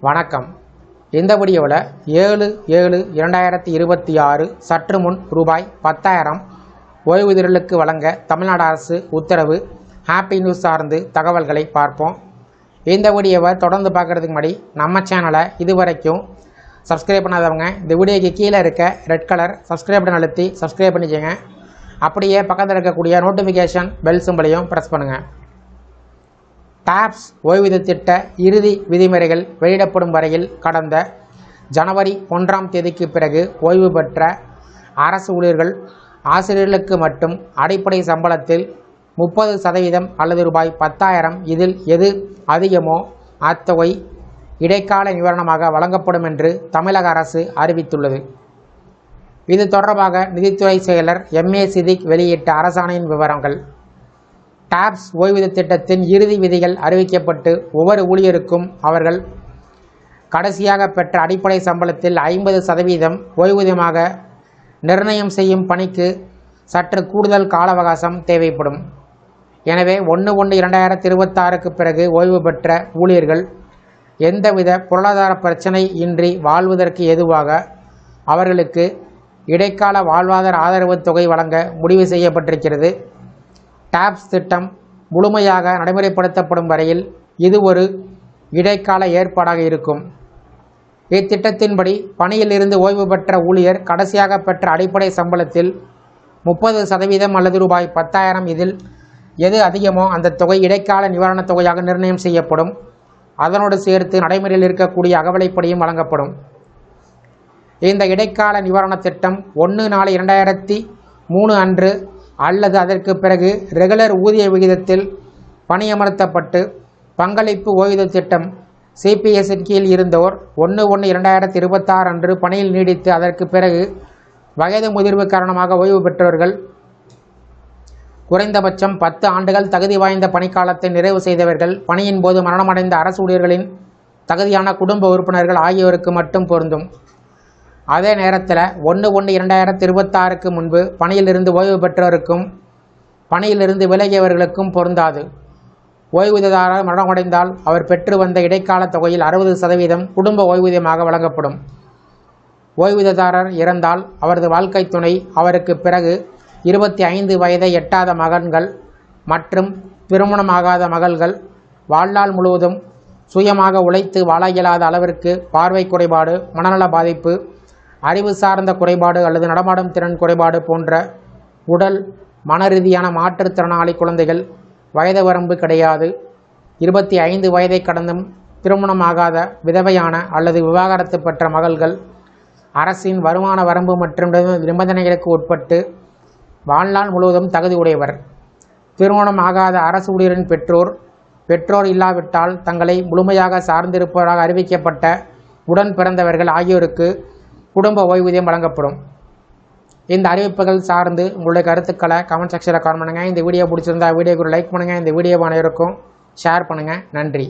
வணக்கம். இந்த வீடியோவில் 7/7/2026 சற்று முன் ரூபாய் 10,000 ஓய்வூதியர்களுக்கு வழங்க தமிழ்நாடு அரசு உத்தரவு. ஹாப்பி நியூஸ் சார்ந்து தகவல்களை பார்ப்போம். இந்த வீடியோவை தொடர்ந்து பார்க்குறதுக்கு முன்னாடி நம்ம சேனலை இதுவரைக்கும் சப்ஸ்கிரைப் பண்ணாதவங்க இந்த வீடியோக்கு கீழே இருக்க ரெட் கலர் சப்ஸ்கிரைப் பட்டன் அழுத்தி சப்ஸ்கிரைப் பண்ணிக்கோங்க. அப்படியே பக்கத்தில் இருக்கக்கூடிய நோட்டிஃபிகேஷன் பெல் சிம்பலையும் ப்ரெஸ் பண்ணுங்கள். டாப்ஸ் ஓய்வூதிய திட்ட இறுதி விதிமுறைகள் வெளியிடப்படும் வரையில் கடந்த ஜனவரி 1ஆம் தேதிக்கு பிறகு ஓய்வு பெற்ற அரசு ஊழியர்கள் ஆசிரியர்களுக்கு மட்டும் அடிப்படை சம்பளத்தில் 30% அல்லது ரூபாய் 10,000 இதில் எது அதிகமோ அத்தொகை இடைக்கால நிவாரணமாக வழங்கப்படும் என்று தமிழக அரசு அறிவித்துள்ளது. இது தொடர்பாக நிதித்துறை செயலர் MA சிதிக் வெளியிட்ட அரசாணையின் விவரங்கள். டாப்ஸ் ஓய்வூதிய திட்டத்தின் இறுதி விதிகள் அறிவிக்கப்பட்டு ஒவ்வொரு ஊழியருக்கும் அவர்கள் கடைசியாக பெற்ற அடிப்படை சம்பளத்தில் 50% ஓய்வூதியமாக நிர்ணயம் செய்யும் பணிக்கு சற்று கூடுதல் கால அவகாசம் தேவைப்படும். எனவே 1/1/2026க்கு பிறகு ஓய்வு பெற்ற ஊழியர்கள் எந்தவித பொருளாதார பிரச்சனை இன்றி வாழ்வதற்கு ஏதுவாக அவர்களுக்கு இடைக்கால வாழ்வாதார ஆதரவு தொகை வழங்க முடிவு செய்யப்பட்டிருக்கிறது. டாப்ஸ் திட்டம் முழுமையாக நடைமுறைப்படுத்தப்படும் வரையில் இது ஒரு இடைக்கால ஏற்பாடாக இருக்கும். இத்திட்டத்தின்படி பணியில் இருந்து ஓய்வு பெற்ற ஊழியர் கடைசியாக பெற்ற அடிப்படை சம்பளத்தில் 30% அல்லது ரூபாய் 10,000 இதில் எது அதிகமோ அந்த தொகை இடைக்கால நிவாரணத் தொகையாக நிர்ணயம் செய்யப்படும். அதனோடு சேர்த்து நடைமுறையில் இருக்கக்கூடிய அகவிலைப்படியும் வழங்கப்படும். இந்த இடைக்கால நிவாரணத் திட்டம் 1/4/2003 அன்று அல்லது அதற்கு பிறகு ரெகுலர் ஊதிய விகிதத்தில் பணியமர்த்தப்பட்டு பங்களிப்பு ஓய்வூதிய திட்டம் CPS-இன் கீழ் இருந்தோர் 1/1/2026 அன்று பணியில் நீடித்து அதற்கு பிறகு வயது முதிர்வு காரணமாக ஓய்வு பெற்றவர்கள் குறைந்தபட்சம் 10 ஆண்டுகள் தகுதி வாய்ந்த பணிக்காலத்தை நிறைவு செய்தவர்கள் பணியின் போது மரணமடைந்த அரசு ஊழியர்களின் தகுதியான குடும்ப உறுப்பினர்கள் ஆகியோருக்கு மட்டும் பொருந்தும். அதே நேரத்தில் 1/1/2026க்கு முன்பு பணியிலிருந்து ஓய்வு பெற்றோருக்கும் பணியிலிருந்து விலகியவர்களுக்கும் பொருந்தாது. ஓய்வூதியதாரர் மரணமடைந்தால் அவர் பெற்று வந்த இடைக்கால தொகையில் 60% குடும்ப ஓய்வூதியமாக வழங்கப்படும். ஓய்வூதியதாரர் இறந்தால் அவரது வாழ்க்கை துணை, அவருக்கு பிறகு 25 வயதை எட்டாத மகன்கள் மற்றும் திருமணமாகாத மகள்கள் வாழ்நாள் முழுவதும் சுயமாக உழைத்து வாழ இயலாத அளவிற்கு பார்வை குறைபாடு, மனநல பாதிப்பு, அறிவு சார்ந்த குறைபாடு அல்லது நடமாடும் திறன் குறைபாடு போன்ற உடல் மன ரீதியான மாற்றுத்திறனாளி குழந்தைகள் வயது வரம்பு கிடையாது. 25 வயதை கடந்தும் திருமணமாகாத விதவையான அல்லது விவாகரத்து பெற்ற மகள்கள் அரசின் வருமான வரம்பு மற்றும் நிபந்தனைகளுக்கு உட்பட்டு வாழ்நாள் முழுவதும் தகுதி உடையவர். திருமணமாகாத அரசு ஊழியரின் பெற்றோர் இல்லாவிட்டால் தங்களை முழுமையாக சார்ந்திருப்பவராக அறிவிக்கப்பட்ட உடன் பிறந்தவர்கள் ஆகியோருக்கு குடும்ப ஓய்வூதியம் வழங்கப்படும். இந்த அறிவிப்புகள் சார்ந்து உங்களுடைய கருத்துக்களை கமெண்ட் செக்ஷனில் கமெண்ட் பண்ணுங்கள். இந்த வீடியோ பிடிச்சிருந்தா வீடியோக்கு ஒரு லைக் பண்ணுங்கள். இந்த வீடியோ அனைவருக்கும் ஷேர் பண்ணுங்கள். நன்றி.